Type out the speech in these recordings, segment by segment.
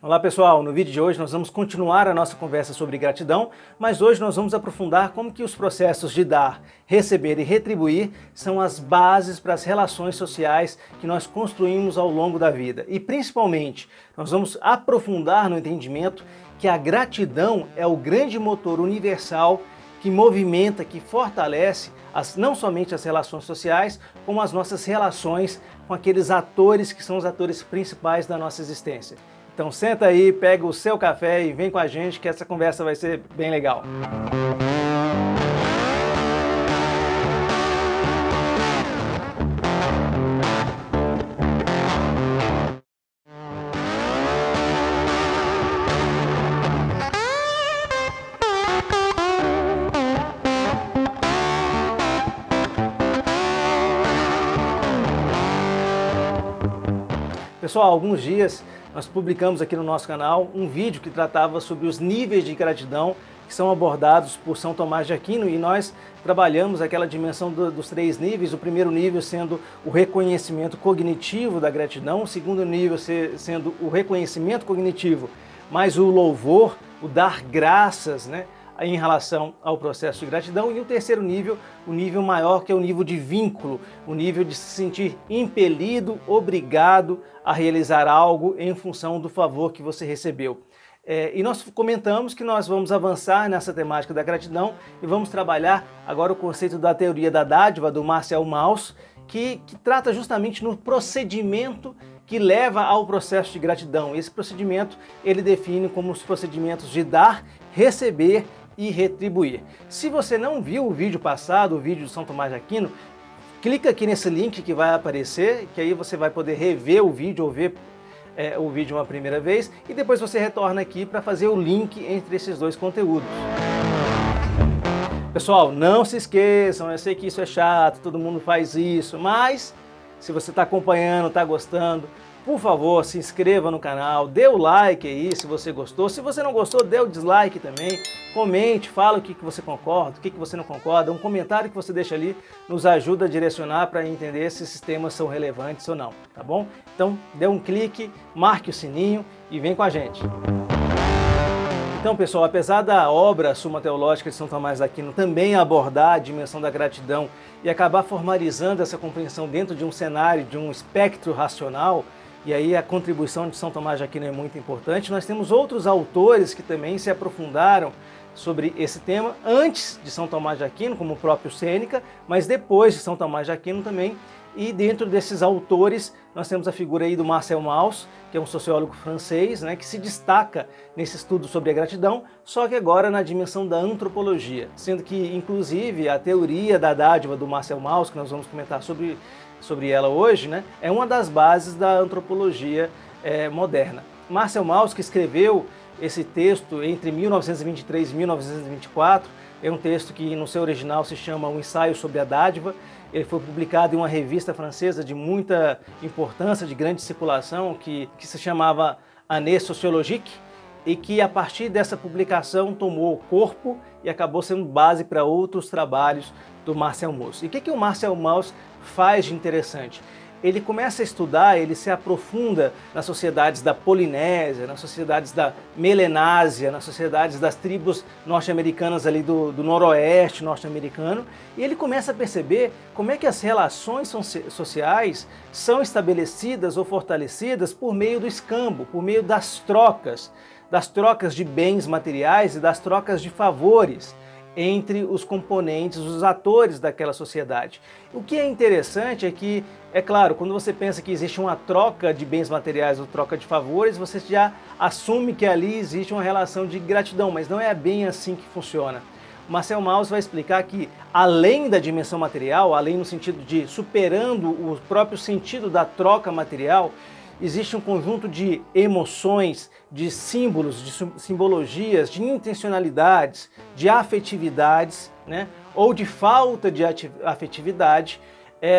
Olá pessoal, no vídeo de hoje nós vamos continuar a nossa conversa sobre gratidão, mas hoje nós vamos aprofundar como que os processos de dar, receber e retribuir são as bases para as relações sociais que nós construímos ao longo da vida. E principalmente, nós vamos aprofundar no entendimento que a gratidão é o grande motor universal que movimenta, que fortalece não somente as relações sociais, como as nossas relações com aqueles atores que são os atores principais da nossa existência. Então senta aí, pega o seu café e vem com a gente que essa conversa vai ser bem legal. Pessoal, há alguns dias nós publicamos aqui no nosso canal um vídeo que tratava sobre os níveis de gratidão que são abordados por São Tomás de Aquino, e nós trabalhamos aquela dimensão dos 3 níveis, o primeiro nível sendo o reconhecimento cognitivo da gratidão, o segundo nível sendo o reconhecimento cognitivo, mais o louvor, o dar graças, em relação ao processo de gratidão, e o terceiro nível, o nível maior, que é o nível de vínculo, o nível de se sentir impelido, obrigado a realizar algo em função do favor que você recebeu. E nós comentamos que nós vamos avançar nessa temática da gratidão e vamos trabalhar agora o conceito da teoria da dádiva do Marcel Mauss, que trata justamente no procedimento que leva ao processo de gratidão. Esse procedimento ele define como os procedimentos de dar, receber e retribuir. Se você não viu o vídeo passado, o vídeo de São Tomás de Aquino, clica aqui nesse link que vai aparecer, que aí você vai poder rever o vídeo ou ver o vídeo uma primeira vez, e depois você retorna aqui para fazer o link entre esses dois conteúdos. Pessoal, não se esqueçam, eu sei que isso é chato, todo mundo faz isso, mas se você está acompanhando, está gostando, por favor, se inscreva no canal, dê o like aí se você gostou. Se você não gostou, dê o dislike também. Comente, fala o que você concorda, o que você não concorda. Um comentário que você deixa ali nos ajuda a direcionar para entender se esses temas são relevantes ou não, tá bom? Então, dê um clique, marque o sininho e vem com a gente. Então, pessoal, apesar da obra Suma Teológica de São Tomás de Aquino também abordar a dimensão da gratidão e acabar formalizando essa compreensão dentro de um cenário, de um espectro racional, e aí a contribuição de São Tomás de Aquino é muito importante, nós temos outros autores que também se aprofundaram sobre esse tema antes de São Tomás de Aquino, como o próprio Sêneca, mas depois de São Tomás de Aquino também. E dentro desses autores nós temos a figura aí do Marcel Mauss, que é um sociólogo francês, que se destaca nesse estudo sobre a gratidão, só que agora na dimensão da antropologia, sendo que inclusive a teoria da dádiva do Marcel Mauss, que nós vamos comentar sobre ela hoje, é uma das bases da antropologia moderna. Marcel Mauss, que escreveu esse texto entre 1923 e 1924, é um texto que no seu original se chama Um Ensaio sobre a Dádiva. Ele foi publicado em uma revista francesa de muita importância, de grande circulação, que se chamava Année Sociologique, e que a partir dessa publicação tomou corpo e acabou sendo base para outros trabalhos do Marcel Mauss. E o que o Marcel Mauss faz de interessante? Ele começa a estudar, ele se aprofunda nas sociedades da Polinésia, nas sociedades da Melanésia, nas sociedades das tribos norte-americanas ali do noroeste norte-americano, e ele começa a perceber como é que as relações sociais são estabelecidas ou fortalecidas por meio do escambo, por meio das trocas de bens materiais e das trocas de favores entre os componentes, os atores daquela sociedade. O que é interessante é que, é claro, quando você pensa que existe uma troca de bens materiais ou troca de favores, você já assume que ali existe uma relação de gratidão, mas não é bem assim que funciona. O Marcel Mauss vai explicar que, além da dimensão material, além no sentido de superando o próprio sentido da troca material, existe um conjunto de emoções, de símbolos, de simbologias, de intencionalidades, de afetividades, ou de falta de afetividade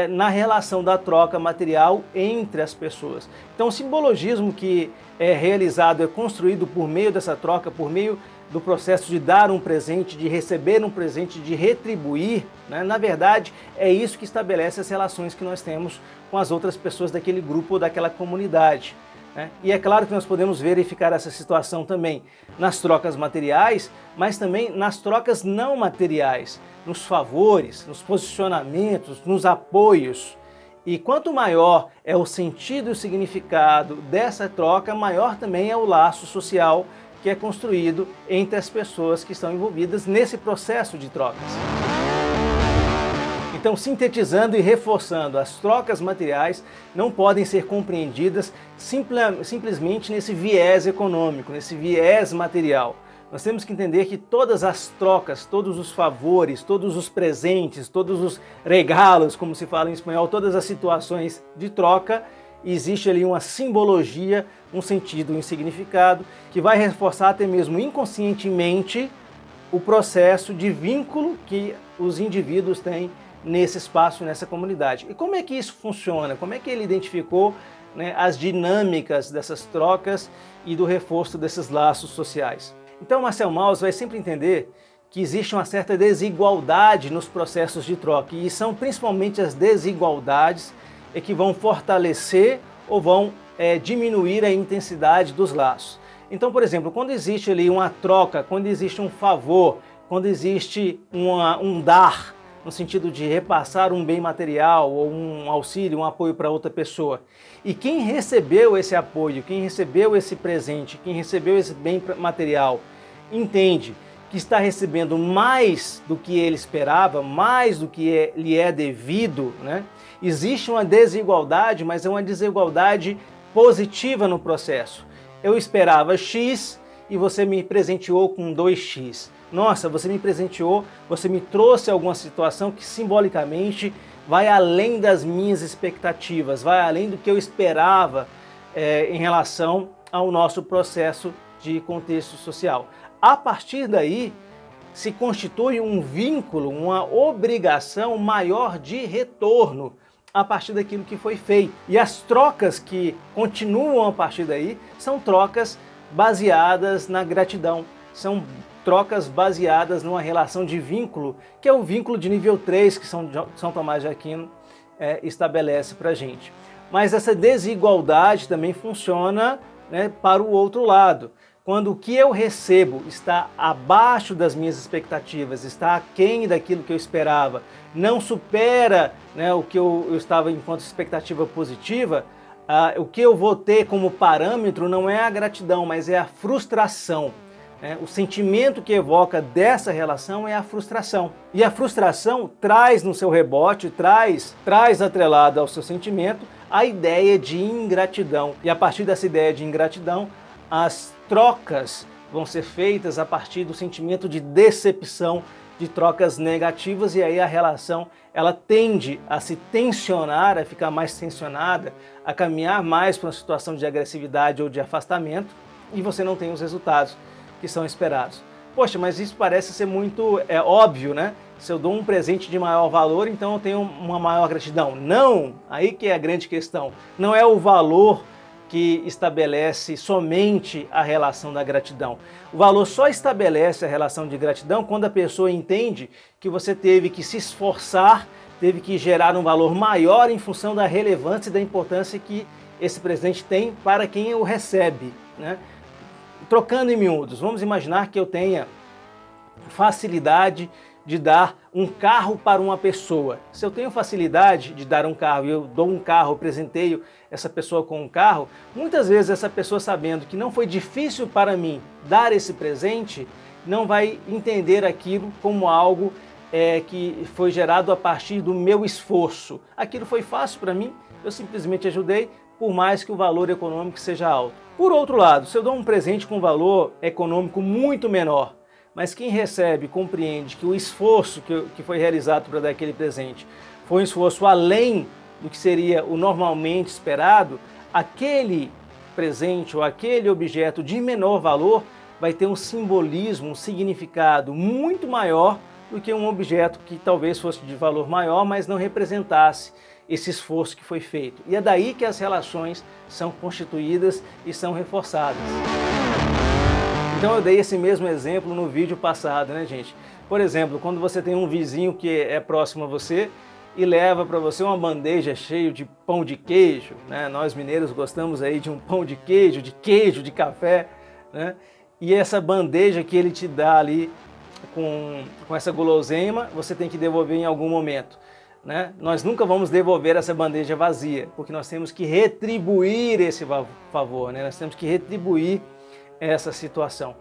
na relação da troca material entre as pessoas. Então o simbologismo que é realizado, é construído por meio dessa troca, por meio do processo de dar um presente, de receber um presente, de retribuir, na verdade é isso que estabelece as relações que nós temos com as outras pessoas daquele grupo ou daquela comunidade. né? E é claro que nós podemos verificar essa situação também nas trocas materiais, mas também nas trocas não materiais, nos favores, nos posicionamentos, nos apoios. E quanto maior é o sentido e o significado dessa troca, maior também é o laço social que é construído entre as pessoas que estão envolvidas nesse processo de trocas. Então, sintetizando e reforçando, as trocas materiais não podem ser compreendidas simplesmente nesse viés econômico, nesse viés material. Nós temos que entender que todas as trocas, todos os favores, todos os presentes, todos os regalos, como se fala em espanhol, todas as situações de troca, existe ali uma simbologia, um sentido, um significado, que vai reforçar até mesmo inconscientemente o processo de vínculo que os indivíduos têm nesse espaço, nessa comunidade. E como é que isso funciona? Como é que ele identificou, né, as dinâmicas dessas trocas e do reforço desses laços sociais? Então, Marcel Mauss vai sempre entender que existe uma certa desigualdade nos processos de troca, e são principalmente as desigualdades que vão fortalecer ou vão diminuir a intensidade dos laços. Então, por exemplo, quando existe ali uma troca, quando existe um favor, quando existe um dar, no sentido de repassar um bem material ou um auxílio, um apoio para outra pessoa, e quem recebeu esse apoio, quem recebeu esse presente, quem recebeu esse bem material, entende que está recebendo mais do que ele esperava, mais do que lhe é devido, né? Existe uma desigualdade, mas é uma desigualdade positiva no processo. Eu esperava X e você me presenteou com 2X. Nossa, você me presenteou, você me trouxe alguma situação que simbolicamente vai além das minhas expectativas, vai além do que eu esperava em relação ao nosso processo de contexto social. A partir daí, se constitui um vínculo, uma obrigação maior de retorno a partir daquilo que foi feito. E as trocas que continuam a partir daí são trocas baseadas na gratidão, são trocas baseadas numa relação de vínculo, que é o vínculo de nível 3 que São Tomás de Aquino estabelece para a gente. Mas essa desigualdade também funciona, né, para o outro lado. Quando o que eu recebo está abaixo das minhas expectativas, está aquém daquilo que eu esperava, não supera, né, o que eu estava enquanto expectativa positiva, o que eu vou ter como parâmetro não é a gratidão, mas é a frustração. O sentimento que evoca dessa relação é a frustração. E a frustração traz no seu rebote, traz atrelado ao seu sentimento a ideia de ingratidão. E a partir dessa ideia de ingratidão, as trocas vão ser feitas a partir do sentimento de decepção, de trocas negativas, e aí a relação ela tende a se tensionar, a ficar mais tensionada, a caminhar mais para uma situação de agressividade ou de afastamento, e você não tem os resultados que são esperados. Poxa, mas isso parece ser muito óbvio, né? Se eu dou um presente de maior valor, então eu tenho uma maior gratidão. Não! Aí que é a grande questão. Não é o valor que estabelece somente a relação da gratidão. O valor só estabelece a relação de gratidão quando a pessoa entende que você teve que se esforçar, teve que gerar um valor maior em função da relevância e da importância que esse presente tem para quem o recebe, né? Trocando em miúdos, vamos imaginar que eu tenha facilidade de dar um carro para uma pessoa. Se eu tenho facilidade de dar um carro e eu dou um carro, eu presenteio essa pessoa com um carro, muitas vezes essa pessoa, sabendo que não foi difícil para mim dar esse presente, não vai entender aquilo como algo que foi gerado a partir do meu esforço. Aquilo foi fácil para mim, eu simplesmente ajudei, por mais que o valor econômico seja alto. Por outro lado, se eu dou um presente com valor econômico muito menor, mas quem recebe compreende que o esforço que foi realizado para dar aquele presente foi um esforço além do que seria o normalmente esperado, aquele presente ou aquele objeto de menor valor vai ter um simbolismo, um significado muito maior do que um objeto que talvez fosse de valor maior, mas não representasse esse esforço que foi feito. E é daí que as relações são constituídas e são reforçadas. Então eu dei esse mesmo exemplo no vídeo passado, né, gente? Por exemplo, quando você tem um vizinho que é próximo a você e leva para você uma bandeja cheia de pão de queijo, né? Nós mineiros gostamos aí de um pão de queijo, de café, né? E essa bandeja que ele te dá ali com essa guloseima, você tem que devolver em algum momento, né? Nós nunca vamos devolver essa bandeja vazia, porque nós temos que retribuir esse favor, né? Nós temos que retribuir essa situação.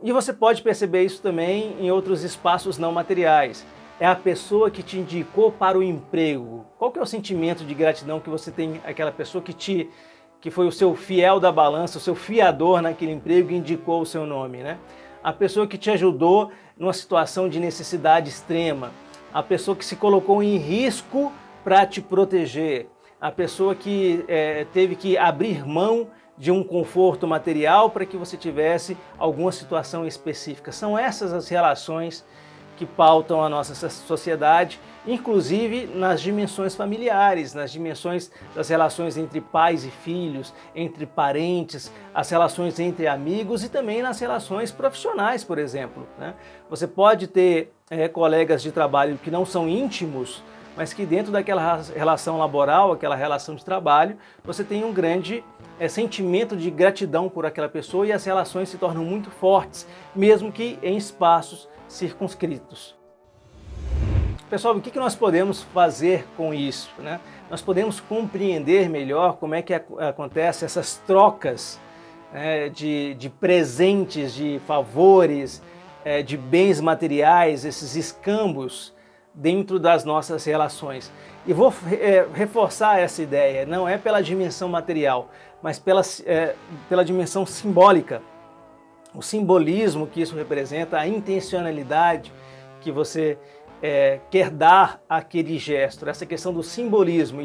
E você pode perceber isso também em outros espaços não materiais. É a pessoa que te indicou para o emprego. Qual que é o sentimento de gratidão que você tem àquela pessoa que foi o seu fiel da balança, o seu fiador naquele emprego e indicou o seu nome, né? A pessoa que te ajudou numa situação de necessidade extrema, a pessoa que se colocou em risco para te proteger, a pessoa que teve que abrir mão de um conforto material para que você tivesse alguma situação específica. São essas as relações que pautam a nossa sociedade, inclusive nas dimensões familiares, nas dimensões das relações entre pais e filhos, entre parentes, as relações entre amigos e também nas relações profissionais, por exemplo, né? Você pode ter colegas de trabalho que não são íntimos, mas que dentro daquela relação laboral, aquela relação de trabalho, você tem um grande sentimento de gratidão por aquela pessoa e as relações se tornam muito fortes, mesmo que em espaços circunscritos. Pessoal, o que nós podemos fazer com isso, né? Nós podemos compreender melhor como é que acontecem essas trocas de presentes, de favores, de bens materiais, esses escambos dentro das nossas relações. E vou reforçar essa ideia, não é pela dimensão material, mas pela dimensão simbólica. O simbolismo que isso representa, a intencionalidade que você quer dar àquele gesto, essa questão do simbolismo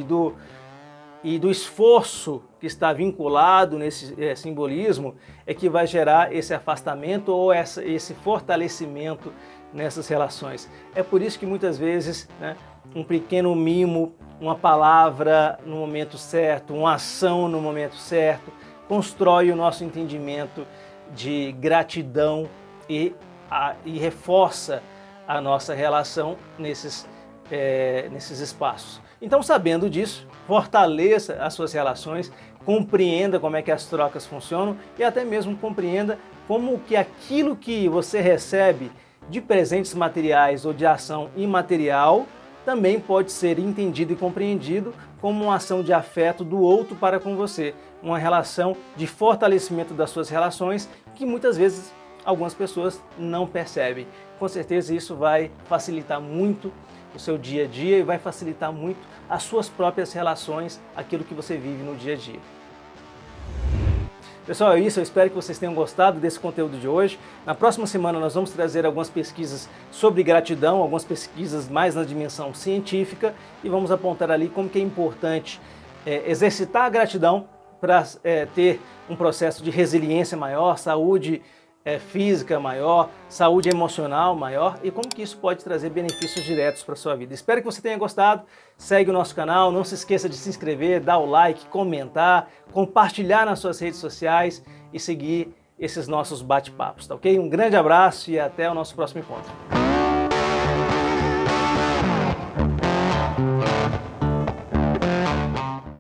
e do esforço que está vinculado nesse simbolismo é que vai gerar esse afastamento ou esse fortalecimento nessas relações. É por isso que muitas vezes, né, um pequeno mimo, uma palavra no momento certo, uma ação no momento certo, constrói o nosso entendimento de gratidão e reforça a nossa relação nesses espaços. Então, sabendo disso, fortaleça as suas relações, compreenda como é que as trocas funcionam e até mesmo compreenda como que aquilo que você recebe de presentes materiais ou de ação imaterial também pode ser entendido e compreendido como uma ação de afeto do outro para com você, uma relação de fortalecimento das suas relações que muitas vezes algumas pessoas não percebem. Com certeza isso vai facilitar muito o seu dia a dia e vai facilitar muito as suas próprias relações, aquilo que você vive no dia a dia. Pessoal, é isso. Eu espero que vocês tenham gostado desse conteúdo de hoje. Na próxima semana nós vamos trazer algumas pesquisas sobre gratidão, algumas pesquisas mais na dimensão científica e vamos apontar ali como que é importante exercitar a gratidão para ter um processo de resiliência maior, saúde física maior, saúde emocional maior e como que isso pode trazer benefícios diretos para a sua vida. Espero que você tenha gostado, segue o nosso canal, não se esqueça de se inscrever, dar o like, comentar, compartilhar nas suas redes sociais e seguir esses nossos bate-papos, tá ok? Um grande abraço e até o nosso próximo encontro.